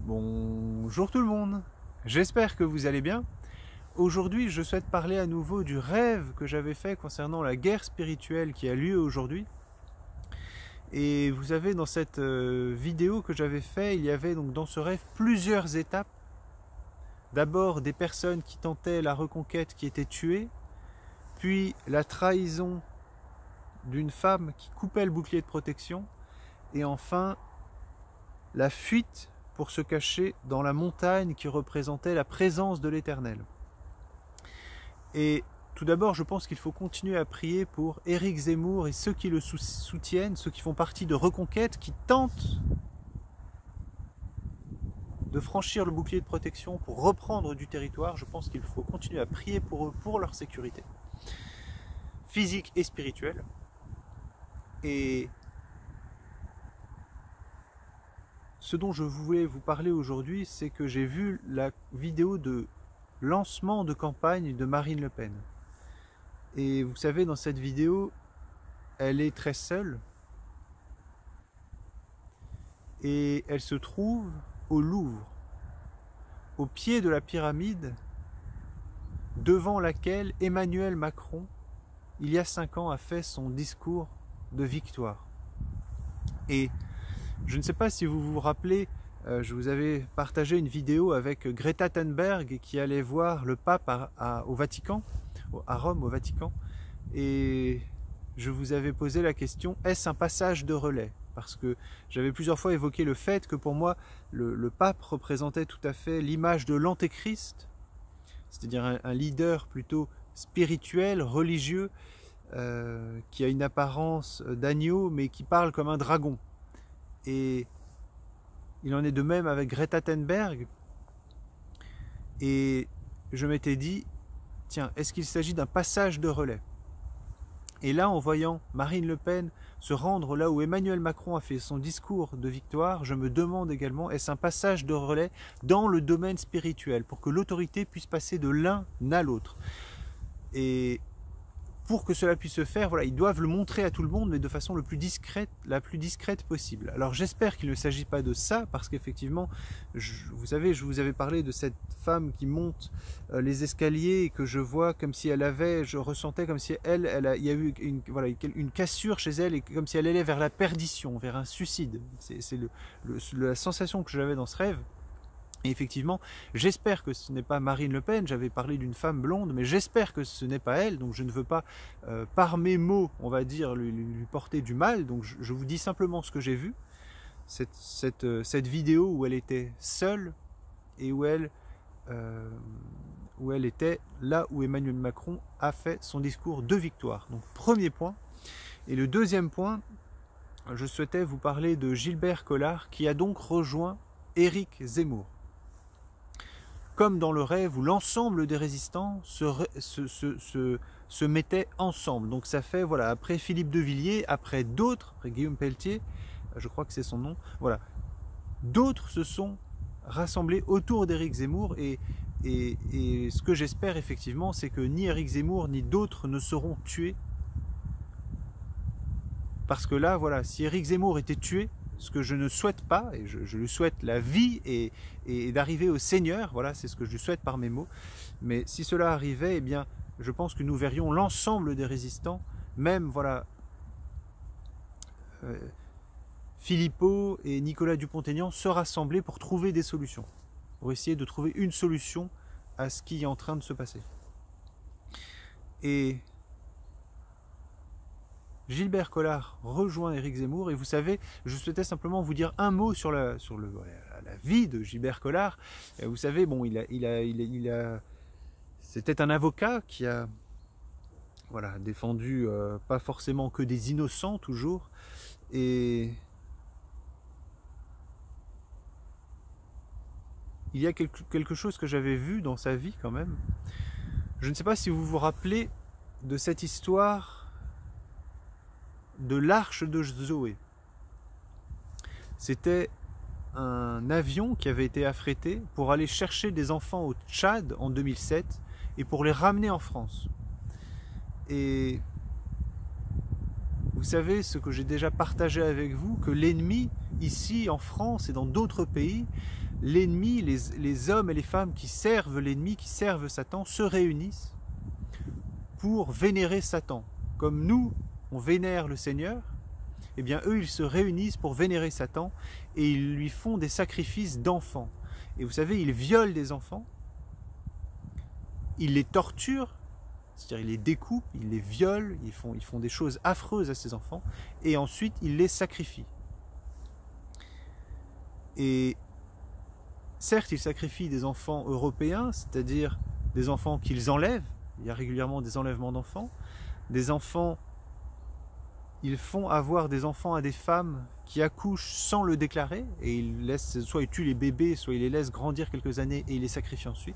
Bonjour tout le monde, j'espère que vous allez bien. Aujourd'hui, je souhaite parler à nouveau du rêve que j'avais fait concernant la guerre spirituelle qui a lieu aujourd'hui. Et vous savez, dans cette vidéo que j'avais fait, il y avait donc dans ce rêve plusieurs étapes. D'abord des personnes qui tentaient la reconquête qui étaient tuées, puis la trahison d'une femme qui coupait le bouclier de protection, et enfin la fuite pour se cacher dans la montagne qui représentait la présence de l'Éternel. Et tout d'abord, je pense qu'il faut continuer à prier pour Éric Zemmour et ceux qui le soutiennent, ceux qui font partie de Reconquête, qui tentent de franchir le bouclier de protection pour reprendre du territoire. Je pense qu'il faut continuer à prier pour eux, pour leur sécurité physique et spirituelle. Et ce dont je voulais vous parler aujourd'hui, c'est que j'ai vu la vidéo de lancement de campagne de Marine Le Pen. Et vous savez, dans cette vidéo, elle est très seule. Et elle se trouve au Louvre, au pied de la pyramide, devant laquelle Emmanuel Macron, il y a 5 ans, a fait son discours de victoire. Et je ne sais pas si vous vous rappelez, je vous avais partagé une vidéo avec Greta Thunberg qui allait voir le pape au Vatican, à Rome, au Vatican, et je vous avais posé la question, est-ce un passage de relais? Parce que j'avais plusieurs fois évoqué le fait que pour moi, le pape représentait tout à fait l'image de l'antéchrist, c'est-à-dire un leader plutôt spirituel, religieux, qui a une apparence d'agneau, mais qui parle comme un dragon. Et il en est de même avec Greta Thunberg. Et je m'étais dit, tiens, est-ce qu'il s'agit d'un passage de relais? Et là, en voyant Marine Le Pen se rendre là où Emmanuel Macron a fait son discours de victoire, je me demande également, est-ce un passage de relais dans le domaine spirituel, pour que l'autorité puisse passer de l'un à l'autre? Et pour que cela puisse se faire, voilà, ils doivent le montrer à tout le monde, mais de façon la plus discrète possible. Alors j'espère qu'il ne s'agit pas de ça, parce qu'effectivement, vous savez, je vous avais parlé de cette femme qui monte les escaliers et que je vois comme si elle avait, je ressentais comme si il y a eu une cassure chez elle et comme si elle allait vers la perdition, vers un suicide. C'est la sensation que j'avais dans ce rêve. Et effectivement, j'espère que ce n'est pas Marine Le Pen, j'avais parlé d'une femme blonde, mais j'espère que ce n'est pas elle, donc je ne veux pas, par mes mots, on va dire, lui porter du mal, donc je vous dis simplement ce que j'ai vu, cette vidéo où elle était seule, et où elle était là où Emmanuel Macron a fait son discours de victoire. Donc premier point. Et le deuxième point, je souhaitais vous parler de Gilbert Collard, qui a donc rejoint Éric Zemmour. Comme dans le rêve où l'ensemble des résistants se mettaient ensemble. Donc ça fait, voilà, après Philippe de Villiers, après d'autres, après Guillaume Pelletier, je crois que c'est son nom, voilà, d'autres se sont rassemblés autour d'Éric Zemmour, et ce que j'espère effectivement, c'est que ni Éric Zemmour ni d'autres ne seront tués. Parce que là, voilà, si Éric Zemmour était tué, ce que je ne souhaite pas, et je lui souhaite la vie et d'arriver au Seigneur, voilà, c'est ce que je lui souhaite par mes mots, mais si cela arrivait, eh bien, je pense que nous verrions l'ensemble des résistants, même, voilà, Philippot et Nicolas Dupont-Aignan se rassembler pour trouver des solutions, pour essayer de trouver une solution à ce qui est en train de se passer. Et Gilbert Collard rejoint Éric Zemmour, et vous savez, je souhaitais simplement vous dire un mot sur la vie de Gilbert Collard. Et vous savez, bon, c'était un avocat qui a, voilà, défendu pas forcément que des innocents toujours, et il y a quelque chose que j'avais vu dans sa vie quand même. Je ne sais pas si vous vous rappelez de cette histoire de l'arche de Zoé. C'était un avion qui avait été affrété pour aller chercher des enfants au Tchad en 2007 et pour les ramener en France. Et vous savez ce que j'ai déjà partagé avec vous, que l'ennemi ici en France et dans d'autres pays l'ennemi, les hommes et les femmes qui servent l'ennemi, qui servent Satan, se réunissent pour vénérer Satan. Comme nous, on vénère le Seigneur, eh bien eux, ils se réunissent pour vénérer Satan et ils lui font des sacrifices d'enfants. Et vous savez, ils violent des enfants, ils les torturent, c'est-à-dire ils les découpent, ils les violent, ils font des choses affreuses à ces enfants, et ensuite ils les sacrifient. Et certes, ils sacrifient des enfants européens, c'est-à-dire des enfants qu'ils enlèvent, il y a régulièrement des enlèvements d'enfants, des enfants, ils font avoir des enfants à des femmes qui accouchent sans le déclarer, et soit ils tuent les bébés, soit ils les laissent grandir quelques années et ils les sacrifient ensuite.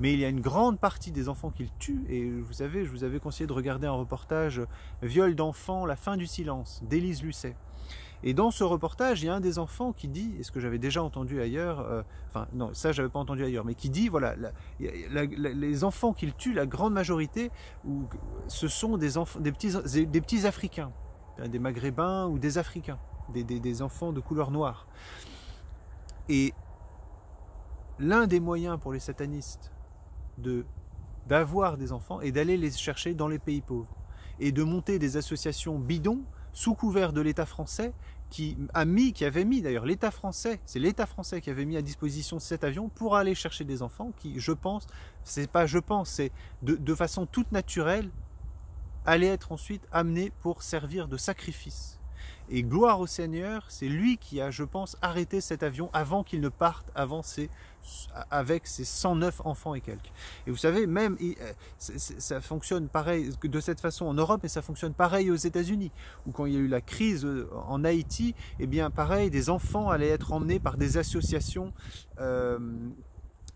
Mais il y a une grande partie des enfants qu'ils tuent, et vous savez, je vous avais conseillé de regarder un reportage « Viol d'enfants, la fin du silence » d'Élise Lucet. Et dans ce reportage, il y a un des enfants qui dit, et ce que j'avais déjà entendu ailleurs, enfin non, ça j'avais pas entendu ailleurs, mais qui dit, voilà, les enfants qu'il tue, la grande majorité, ce sont des petits Africains, des Maghrébins ou des Africains, des enfants de couleur noire. Et l'un des moyens pour les satanistes d'avoir des enfants est d'aller les chercher dans les pays pauvres et de monter des associations bidons sous couvert de l'État français qui avait mis d'ailleurs l'État français, c'est l'État français qui avait mis à disposition cet avion pour aller chercher des enfants qui, je pense, c'est de façon toute naturelle, allaient être ensuite amenés pour servir de sacrifice. Et gloire au Seigneur, c'est lui qui a, je pense, arrêté cet avion avant qu'il ne parte, avec ses 109 enfants et quelques. Et vous savez, même, ça fonctionne pareil de cette façon en Europe, mais ça fonctionne pareil aux États-Unis, où quand il y a eu la crise en Haïti, eh bien pareil, des enfants allaient être emmenés par des associations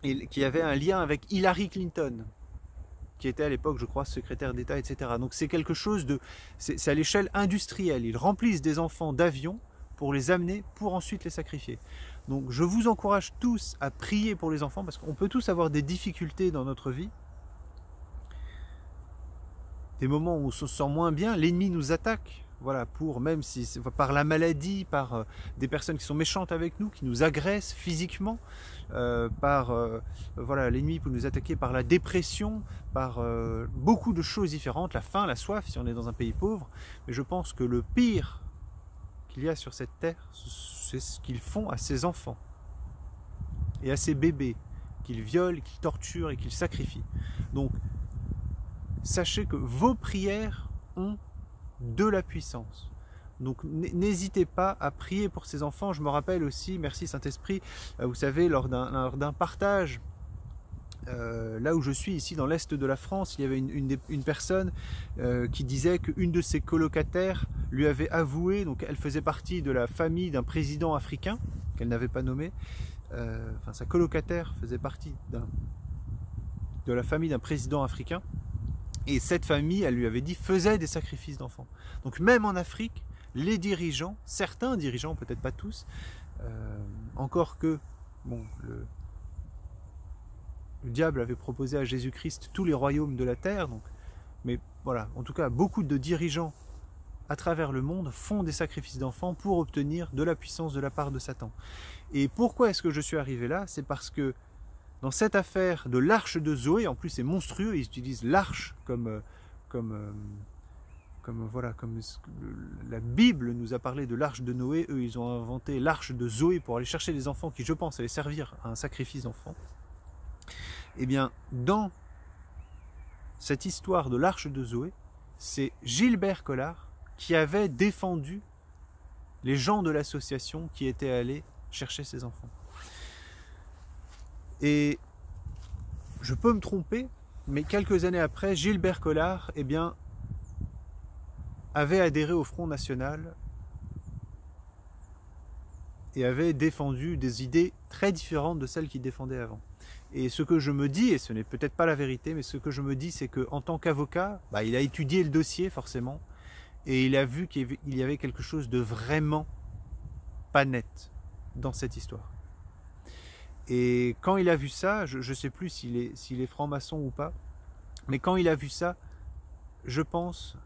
qui avaient un lien avec Hillary Clinton, qui était à l'époque, je crois, secrétaire d'État, etc. Donc c'est quelque chose c'est à l'échelle industrielle. Ils remplissent des enfants d'avions pour les amener, pour ensuite les sacrifier. Donc je vous encourage tous à prier pour les enfants, parce qu'on peut tous avoir des difficultés dans notre vie, des moments où on se sent moins bien, l'ennemi nous attaque, voilà, même si c'est par la maladie, par des personnes qui sont méchantes avec nous, qui nous agressent physiquement, voilà, l'ennemi peut nous attaquer par la dépression, par beaucoup de choses différentes, la faim, la soif, si on est dans un pays pauvre. Mais je pense que le pire qu'il y a sur cette terre, c'est ce qu'ils font à ces enfants et à ces bébés qu'ils violent, qu'ils torturent et qu'ils sacrifient. Donc, sachez que vos prières ont de la puissance. Donc n'hésitez pas à prier pour ces enfants. Je me rappelle aussi, merci Saint-Esprit, vous savez, lors d'un partage, là où je suis, ici dans l'Est de la France, il y avait une personne qui disait qu'une de ses colocataires lui avait avoué, donc elle faisait partie de la famille d'un président africain, qu'elle n'avait pas nommé, enfin sa colocataire faisait partie de la famille d'un président africain, et cette famille, elle lui avait dit, faisait des sacrifices d'enfants. Donc même en Afrique, les dirigeants, certains dirigeants, peut-être pas tous, encore que bon, le diable avait proposé à Jésus-Christ tous les royaumes de la terre, donc, mais voilà, en tout cas, beaucoup de dirigeants à travers le monde font des sacrifices d'enfants pour obtenir de la puissance de la part de Satan. Et pourquoi est-ce que je suis arrivé là? C'est parce que dans cette affaire de l'arche de Zoé, en plus c'est monstrueux, ils utilisent l'arche comme la Bible nous a parlé de l'arche de Noé, eux ils ont inventé l'arche de Zoé pour aller chercher les enfants qui, je pense, allaient servir à un sacrifice d'enfants. Eh bien, dans cette histoire de l'arche de Zoé, c'est Gilbert Collard qui avait défendu les gens de l'association qui étaient allés chercher ces enfants. Et je peux me tromper, mais quelques années après, Gilbert Collard, eh bien, avait adhéré au Front National et avait défendu des idées très différentes de celles qu'il défendait avant. Et ce que je me dis, et ce n'est peut-être pas la vérité, mais ce que je me dis, c'est qu'en tant qu'avocat, il a étudié le dossier forcément, et il a vu qu'il y avait quelque chose de vraiment pas net dans cette histoire. Et quand il a vu ça, je ne sais plus s'il est franc-maçon ou pas, mais quand il a vu ça, je pense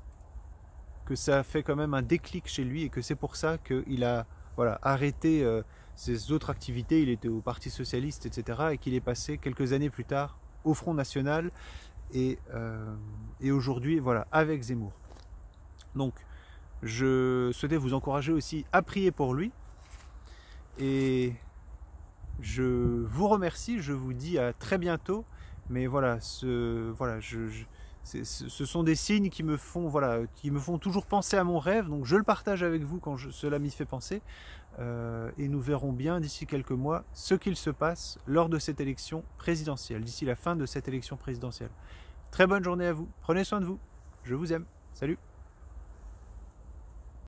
que ça a fait quand même un déclic chez lui et que c'est pour ça qu'il a arrêté ses autres activités, il était au Parti Socialiste, etc. et qu'il est passé quelques années plus tard au Front National et aujourd'hui, voilà, avec Zemmour. Donc, je souhaitais vous encourager aussi à prier pour lui et je vous remercie, je vous dis à très bientôt, mais voilà, ce sont des signes qui me font, voilà, qui me font toujours penser à mon rêve, donc je le partage avec vous quand cela m'y fait penser, et nous verrons bien d'ici quelques mois ce qu'il se passe lors de cette élection présidentielle, d'ici la fin de cette élection présidentielle. Très bonne journée à vous, prenez soin de vous, je vous aime, salut.